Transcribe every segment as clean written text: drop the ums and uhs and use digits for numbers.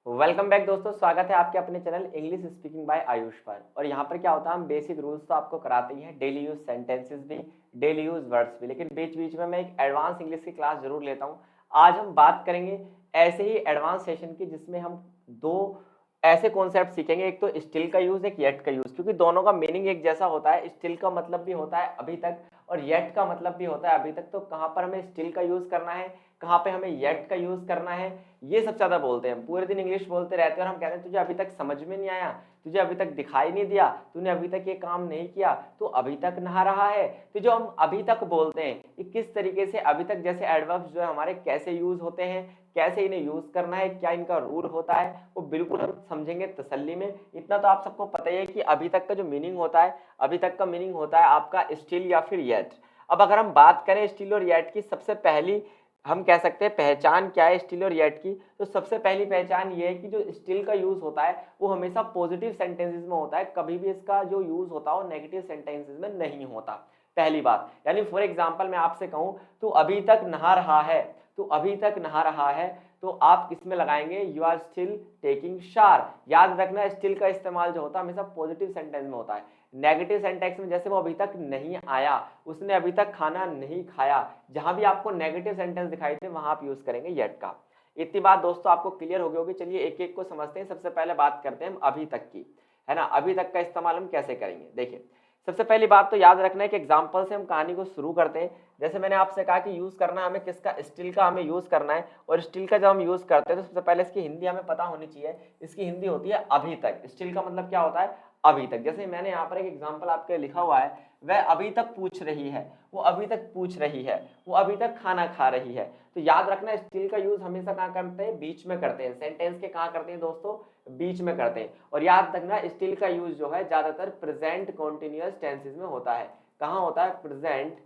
Welcome back दोस्तों, स्वागत है आपके अपने channel English speaking by Ayush पर। और यहाँ पर क्या होता है, हम बेसिक रूल्स तो आपको कराते ही हैं, डेली यूज सेंटेंसेस भी, डेली यूज वर्ड्स भी, लेकिन बीच बीच में मैं एक एडवांस इंग्लिश की क्लास जरूर लेता हूँ। आज हम बात करेंगे ऐसे ही एडवांस सेशन की, जिसमें हम दो ऐसे कॉन्सेप्ट सीखेंगे, एक तो स्टिल का यूज, एक येट का यूज, क्योंकि दोनों का मीनिंग एक जैसा होता है। स्टिल का मतलब भी होता है अभी तक और येट का मतलब भी होता है अभी तक। तो कहाँ पर हमें स्टिल का यूज करना है, कहाँ पे हमें येट का यूज करना है, ये सबसे ज्यादा बोलते हैं। हम पूरे दिन इंग्लिश बोलते रहते हैं और हम कहते हैं तुझे अभी तक समझ में नहीं आया, तुझे अभी तक दिखाई नहीं दिया, तूने अभी तक ये काम नहीं किया, तू अभी तक नहा रहा है। तो जो हम अभी तक बोलते हैं, ये किस तरीके से अभी तक जैसे एडवर्ब्स जो है हमारे कैसे यूज होते हैं, कैसे इन्हें यूज करना है, क्या इनका रूल होता है, वो बिल्कुल हम समझेंगे तसल्ली में। इतना तो आप सबको पता ही है कि अभी तक का जो मीनिंग होता है, अभी तक का मीनिंग होता है आपका स्टिल या फिर येट। अब अगर हम बात करें स्टिल और येट की, सबसे पहली हम कह सकते हैं पहचान क्या है स्टिल और येट की, तो सबसे पहली पहचान ये है कि जो स्टिल का यूज होता है वो हमेशा पॉजिटिव सेंटेंसेस में होता है, कभी भी इसका जो यूज होता है वो नेगेटिव सेंटेंसेस में नहीं होता। पहली बात, यानी फॉर एग्जांपल मैं आपसे कहूं तो अभी तक नहा रहा है, तो अभी तक नहा रहा है, तो आप किसमें लगाएंगे, you are still taking shower. याद रखना स्टिल का इस्तेमाल जो होता है हमेशा पॉजिटिव सेंटेंस में होता है। नेगेटिव सेंटेंस में जैसे वो अभी तक नहीं आया, उसने अभी तक खाना नहीं खाया, जहां भी आपको नेगेटिव सेंटेंस दिखाई दे वहां आप यूज करेंगे येट का। इतनी बात दोस्तों आपको क्लियर हो गई होगी। चलिए एक एक को समझते हैं। सबसे पहले बात करते हैं हम अभी तक की, है ना। अभी तक का इस्तेमाल हम कैसे करेंगे, देखिए सबसे पहली बात तो याद रखना है कि एग्जाम्पल से हम कहानी को शुरू करते हैं। जैसे मैंने आपसे कहा कि यूज करना हमें किसका, स्टिल का हमें यूज करना है। और स्टिल का जब हम यूज करते हैं तो सबसे पहले इसकी हिंदी हमें पता होनी चाहिए। इसकी हिंदी होती है अभी तक। स्टिल का मतलब क्या होता है, अभी तक। जैसे मैंने यहाँ पर एक एग्जाम्पल आपके लिखा हुआ है, वह अभी तक पूछ रही है, वो अभी तक पूछ रही है, वो अभी तक खाना खा रही है। तो याद रखना स्टिल का यूज हमेशा कहाँ करते हैं, बीच में करते हैं। सेंटेंस के कहाँ करते हैं दोस्तों, बीच में करते हैं। और याद रखना स्टिल का यूज जो है ज्यादातर प्रेजेंट कॉन्टिन्यूअस टेंसेस में होता है। कहाँ होता है, प्रेजेंट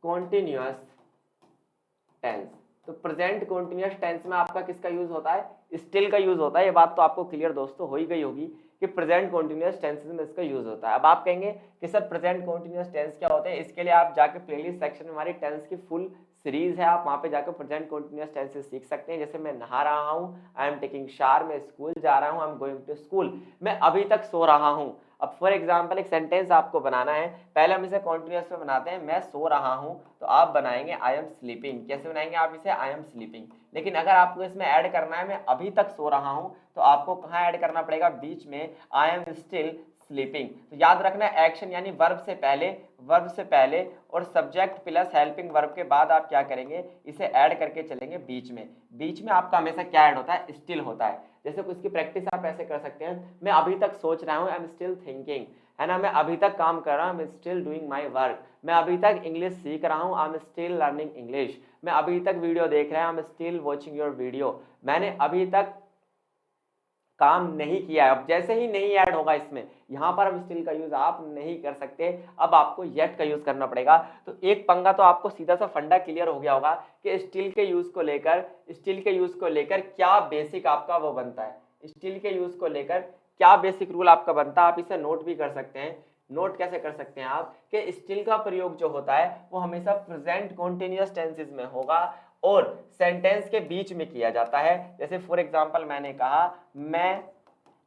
कॉन्टिन्यूअस टेंस। तो प्रेजेंट कॉन्टिन्यूअस टेंस में आपका किसका यूज होता है, स्टिल का यूज होता है। ये बात तो आपको क्लियर दोस्तों हो ही गई होगी कि प्रेजेंट कॉन्टिन्यूअस टेंसेस में इसका यूज होता है। अब आप कहेंगे कि सर प्रेजेंट कॉन्टिन्यूअस टेंस क्या होते हैं, इसके लिए आप जाके प्लेलिस्ट सेक्शन में हमारी टेंस की फुल सीरीज है, आप वहां पे जाकर प्रेजेंट कॉन्टिन्यूअस टेंसेस सीख सकते हैं। जैसे मैं नहा रहा हूँ, आई एम टेकिंग शावर, मैं स्कूल जा रहा हूँ, I am going to school, मैं अभी तक सो रहा हूँ। अब फॉर एग्जाम्पल एक सेंटेंस आपको बनाना है, पहले हम इसे कॉन्टिन्यूअस में बनाते हैं, मैं सो रहा हूं, तो आप बनाएंगे आई एम स्लीपिंग। कैसे बनाएंगे आप इसे, आई एम स्लीपिंग। लेकिन अगर आपको इसमें ऐड करना है मैं अभी तक सो रहा हूं, तो आपको कहां ऐड करना पड़ेगा, बीच में, आई एम स्टिल स्लीपिंग। तो याद रखना एक्शन यानी वर्ब से पहले, वर्ब से पहले और सब्जेक्ट प्लस हेल्पिंग वर्ब के बाद आप क्या करेंगे, इसे ऐड करके चलेंगे बीच में। बीच में आपका हमेशा क्या ऐड होता है, स्टिल होता है। जैसे उसकी प्रैक्टिस आप ऐसे कर सकते हैं, मैं अभी तक सोच रहा हूँ, आई एम स्टिल थिंकिंग, है ना। मैं अभी तक काम कर रहा हूँ, I am still doing my work. मैं अभी तक इंग्लिश सीख रहा हूँ, I am still learning English. मैं अभी तक वीडियो देख रहा हूँ, I am still watching your video. मैंने अभी तक काम नहीं किया है। अब जैसे ही नहीं ऐड होगा इसमें, यहां पर अब स्टिल का यूज आप नहीं कर सकते, अब आपको येट का यूज करना पड़ेगा। तो एक पंगा तो आपको सीधा सा फंडा क्लियर हो गया होगा कि स्टिल के यूज को लेकर, स्टिल के यूज को लेकर क्या बेसिक आपका वो बनता है, स्टिल के यूज को लेकर क्या बेसिक रूल आपका बनता है। आप इसे नोट भी कर सकते हैं। नोट कैसे कर सकते हैं आप, कि स्टिल का प्रयोग जो होता है वो हमेशा प्रेजेंट कॉन्टिन्यूअस टेंसेस में होगा और सेंटेंस के बीच में किया जाता है। जैसे फॉर एग्जांपल मैंने कहा,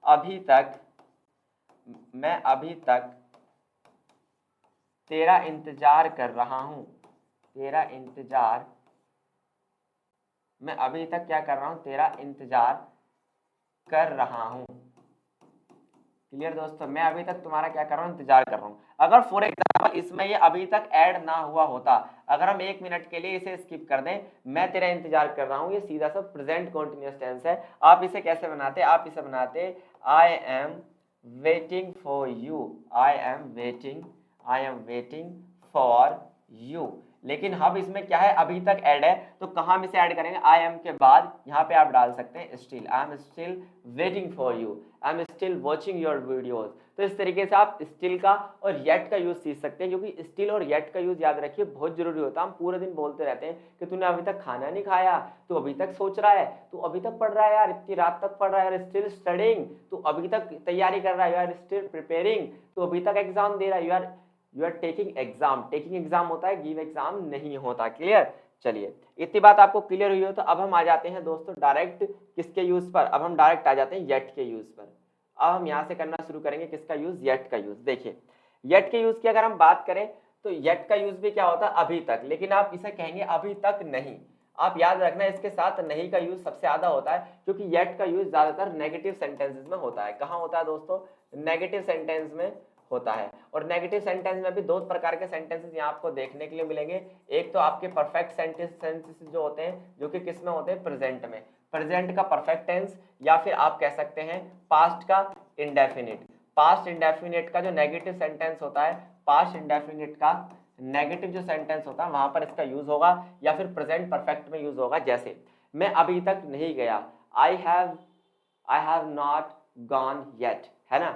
अभी तक मैं अभी तक तेरा इंतजार कर रहा हूं, तेरा इंतजार, मैं अभी तक क्या कर रहा हूं, तेरा इंतजार कर रहा हूं। क्लियर दोस्तों, मैं अभी तक तुम्हारा क्या कर रहा हूं, इंतजार कर रहा हूं। अगर फॉर एग्जांपल इसमें ये अभी तक ऐड ना हुआ होता, अगर हम 1 मिनट के लिए इसे स्किप कर दें, मैं तेरा इंतजार कर रहा हूं, ये सीधा सा प्रेजेंट कॉन्टिन्यूअस टेंस है। आप इसे कैसे बनाते, आप इसे बनाते I am waiting for you, I am waiting for you. लेकिन अब इसमें क्या है, अभी तक ऐड है, तो कहां हम इसे ऐड करेंगे, आई एम के बाद यहां पे आप डाल सकते हैं still, I am still waiting for you, I am still watching your videos. तो इस तरीके से आप स्टिल का और येट का यूज सीख सकते हैं, क्योंकि स्टिल और येट का यूज याद रखिए बहुत जरूरी होता है। हम पूरे दिन बोलते रहते हैं कि तूने अभी तक खाना नहीं खाया, तू अभी तक सोच रहा है, तू अभी तक पढ़ रहा है यार, इतनी रात तक पढ़ रहा है, स्टिल स्टडिंग, तू अभी तक तैयारी कर रहा है, यू आर स्टिल प्रिपेयरिंग, तू अभी तक एग्जाम दे रहा है, you are you are taking exam, taking exam होता है, गिव एग्जाम नहीं होता। क्लियर? चलिए इतनी बात आपको क्लियर हुई हो तो अब हम आ जाते हैं दोस्तों डायरेक्ट किसके यूज पर, अब हम डायरेक्ट आ जाते हैं येट के यूज पर। अब हम यहाँ से करना शुरू करेंगे किसका यूज, येट का यूज। देखिए येट के यूज की अगर हम बात करें तो येट का यूज भी क्या होता है, अभी तक, लेकिन आप इसे कहेंगे अभी तक नहीं। आप याद रखना इसके साथ नहीं का यूज सबसे ज्यादा होता है, क्योंकि येट का यूज ज्यादातर नेगेटिव सेंटेंसेस में होता है। कहाँ होता है दोस्तों, नेगेटिव सेंटेंस में होता है। और नेगेटिव सेंटेंस में भी दो प्रकार के सेंटेंसेस यहाँ आपको देखने के लिए मिलेंगे। एक तो आपके परफेक्ट सेंटेंसेस जो होते हैं, जो कि किस में होते हैं, प्रेजेंट में, प्रेजेंट का परफेक्ट टेंस, या फिर आप कह सकते हैं पास्ट का इंडेफिनिट। पास्ट इंडेफिनिट का जो नेगेटिव सेंटेंस होता है, पास्ट इंडेफिनिट का नेगेटिव जो सेंटेंस होता है वहां पर इसका यूज होगा, या फिर प्रेजेंट परफेक्ट में यूज होगा। जैसे मैं अभी तक नहीं गया, आई हैव नॉट गॉन येट, है ना।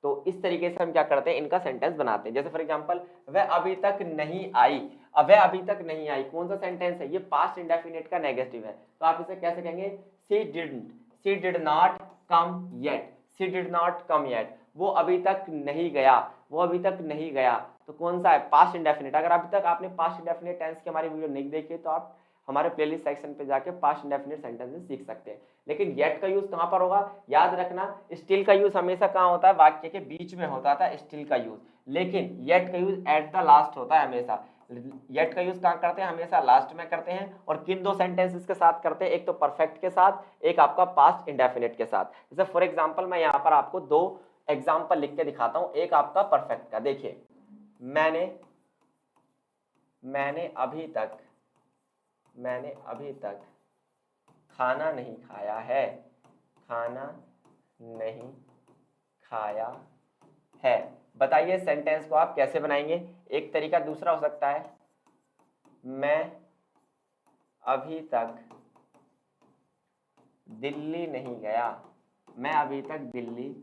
तो इस तरीके से हम क्या करते हैं, इनका सेंटेंस बनाते हैं। जैसे फॉर एग्जांपल वह अभी तक नहीं आई, अब वह अभी तक नहीं आई कौन सा सेंटेंस है, ये पास्ट इंडेफिनिट का नेगेटिव है। तो आप इसे कैसे कहेंगे, she did not come yet, she did not come yet, वो अभी तक नहीं गया, वो अभी तक नहीं गया। तो कौन सा है, पास्ट इंडेफिनिट। अगर अभी तक आपने पास्ट इंडेफिनिट टेंस की हमारी वीडियो नहीं देखी तो आप हमारे प्लेलिस्ट सेक्शन पे जाके पास्ट इंडेफिनिट सेंटेंसेस सीख सकते हैं। लेकिन येट का यूज कहां पर होगा, याद रखना स्टिल का यूज हमेशा कहां होता है, वाक्य के बीच में होता था स्टिल का यूज, लेकिन येट का यूज एट द लास्ट होता है हमेशा। येट का यूज कहां करते हैं, हमेशा लास्ट में करते हैं। और किन दो सेंटेंसेस के साथ करते हैं, एक तो परफेक्ट के साथ, एक आपका पास्ट इंडेफिनिट के साथ। जैसे फॉर एग्जांपल मैं यहाँ पर आपको दो एग्जांपल लिख के दिखाता हूं, एक आपका परफेक्ट का। देखिए मैंने अभी तक खाना नहीं खाया है, खाना नहीं खाया है। बताइए सेंटेंस को आप कैसे बनाएंगे। एक तरीका दूसरा हो सकता है, मैं अभी तक दिल्ली नहीं गया, मैं अभी तक दिल्ली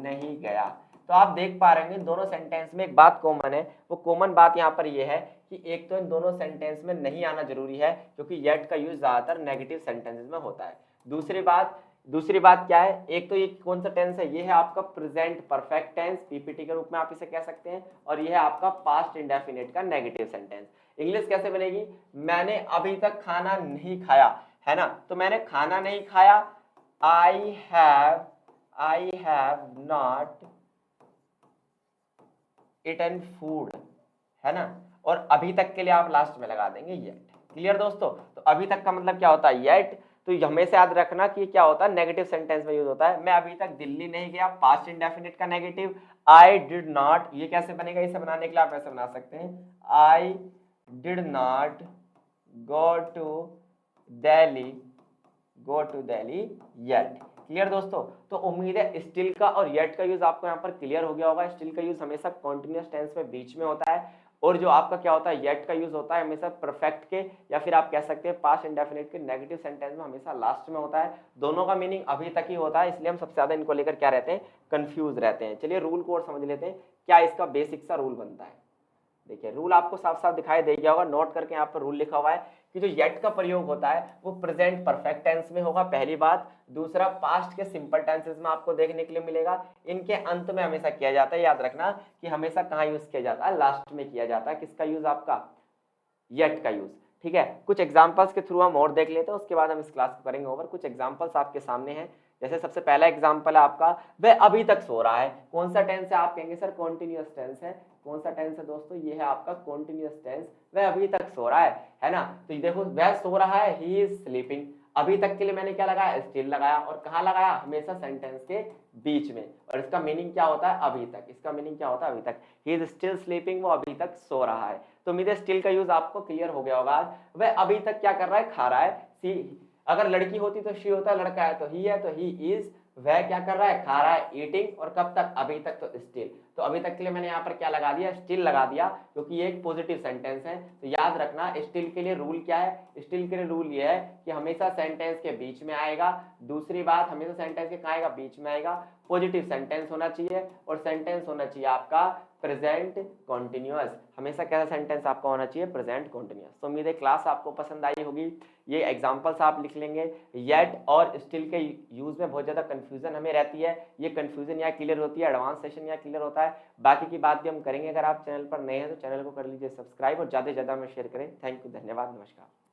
नहीं गया। तो आप देख पा रहे हैं दोनों सेंटेंस में एक बात कॉमन है। वो कॉमन बात यहाँ पर ये है कि एक तो इन दोनों सेंटेंस में नहीं आना जरूरी है, क्योंकि येट का यूज ज्यादातर नेगेटिव सेंटेंसेस में होता है। दूसरी बात क्या है, एक तो ये कौन सा टेंस है, ये है आपका प्रेजेंट परफेक्ट टेंस, पीपीटी के रूप में आप इसे कह सकते हैं, और ये है आपका पास्ट इंडेफिनिट का नेगेटिव सेंटेंस। इंग्लिश कैसे बनेगी, मैंने अभी तक खाना नहीं खाया, है ना। तो मैंने खाना नहीं खाया, I have not eaten food, है ना। और अभी तक के लिए आप लास्ट में लगा देंगे येट। क्लियर दोस्तों। तो अभी तक का मतलब क्या होता है, येट। तो हमेशा याद रखना कि क्या होता है, नेगेटिव सेंटेंस में यूज होता है। मैं अभी तक दिल्ली नहीं गया, पास्ट इंडेफिनिट का नेगेटिव। आई डिड नॉट, ये कैसे बनेगा, इसे बनाने के लिए आप ऐसे बना सकते हैं, I did not go to Delhi yet. Clear दोस्तों। तो उम्मीद है स्टिल का और येट का यूज आपको यहाँ पर क्लियर हो गया होगा। स्टिल का यूज हमेशा कॉन्टिन्यूअस टेंस में बीच में होता है, और जो आपका क्या होता है, येट का यूज होता है हमेशा परफेक्ट के, या फिर आप कह सकते हैं पास्ट इंडेफिनिट के नेगेटिव सेंटेंस में हमेशा लास्ट में होता है। दोनों का मीनिंग अभी तक ही होता है, इसलिए हम सबसे ज्यादा इनको लेकर क्या रहते हैं, कंफ्यूज रहते हैं। चलिए रूल को और समझ लेते हैं, क्या इसका बेसिक सा रूल बनता है। देखिए रूल आपको साफ साफ दिखाई दे गया होगा, नोट करके यहाँ पर रूल लिखा हुआ है कि जो येट का प्रयोग होता है वो प्रेजेंट परफेक्ट टेंस में होगा, पहली बात। दूसरा, पास्ट के सिंपल टेंसेस में आपको देखने के लिए मिलेगा। इनके अंत में हमेशा किया जाता है, याद रखना कि हमेशा कहाँ यूज किया जाता है, लास्ट में किया जाता है। किसका यूज, आपका येट का यूज। ठीक है, कुछ एग्जांपल्स के थ्रू हम और देख लेते हैं, उसके बाद हम इस क्लास को करेंगे ओवर। कुछ एग्जांपल्स आपके सामने हैं। जैसे सबसे पहला एग्जांपल है आपका, वह अभी तक सो रहा है। कौन सा टेंस है, आप कहेंगे सर कॉन्टिन्यूअस टेंस है। कौन सा टेंस है दोस्तों, ये है आपका कॉन्टिन्यूअस टेंस। वह अभी तक सो रहा है ना। तो ये देखो, वह सो रहा है, ही इज स्लीपिंग। अभी तक के लिए मैंने क्या लगाया, स्टिल लगाया, और कहाँ लगाया, हमेशा सेंटेंस के बीच में। और इसका मीनिंग क्या होता है, अभी तक। इसका मीनिंग क्या होता है, अभी तक। ही इज स्टिल स्लीपिंग, वो अभी तक सो रहा है। तो उम्मीद है स्टिल का यूज आपको क्लियर हो गया होगा। वह अभी तक क्या कर रहा है, खा रहा है। सी, अगर लड़की होती तो शी होता, लड़का है तो ही इज। वह क्या कर रहा है, खा रहा है, ईटिंग, और कब तक, अभी तक, तो स्टिल। तो अभी तक के लिए मैंने यहाँ पर क्या लगा दिया, स्टिल लगा दिया, क्योंकि ये एक पॉजिटिव सेंटेंस है। तो याद रखना स्टिल के लिए रूल क्या है, स्टिल के लिए रूल ये है कि हमेशा सेंटेंस के बीच में आएगा। दूसरी बात, हमेशा सेंटेंस के कहाँ आएगा, बीच में आएगा। पॉजिटिव सेंटेंस होना चाहिए, और सेंटेंस होना चाहिए आपका प्रेजेंट कॉन्टिन्यूअस। हमेशा कैसा सेंटेंस आपका होना चाहिए, प्रेजेंट कॉन्टिन्यूअस। तो उम्मीद है क्लास आपको पसंद आई होगी। ये एग्जांपल्स आप लिख लेंगे। येट और स्टिल के यूज में बहुत ज्यादा कंफ्यूजन हमें रहती है, ये कंफ्यूजन यहाँ क्लियर होती है, एडवांस सेशन यहाँ क्लियर होता है। है, बाकी की बात भी हम करेंगे। अगर आप चैनल पर नए हैं तो चैनल को कर लीजिए सब्सक्राइब और ज़्यादा से ज़्यादा में शेयर करें। थैंक यू, धन्यवाद, नमस्कार।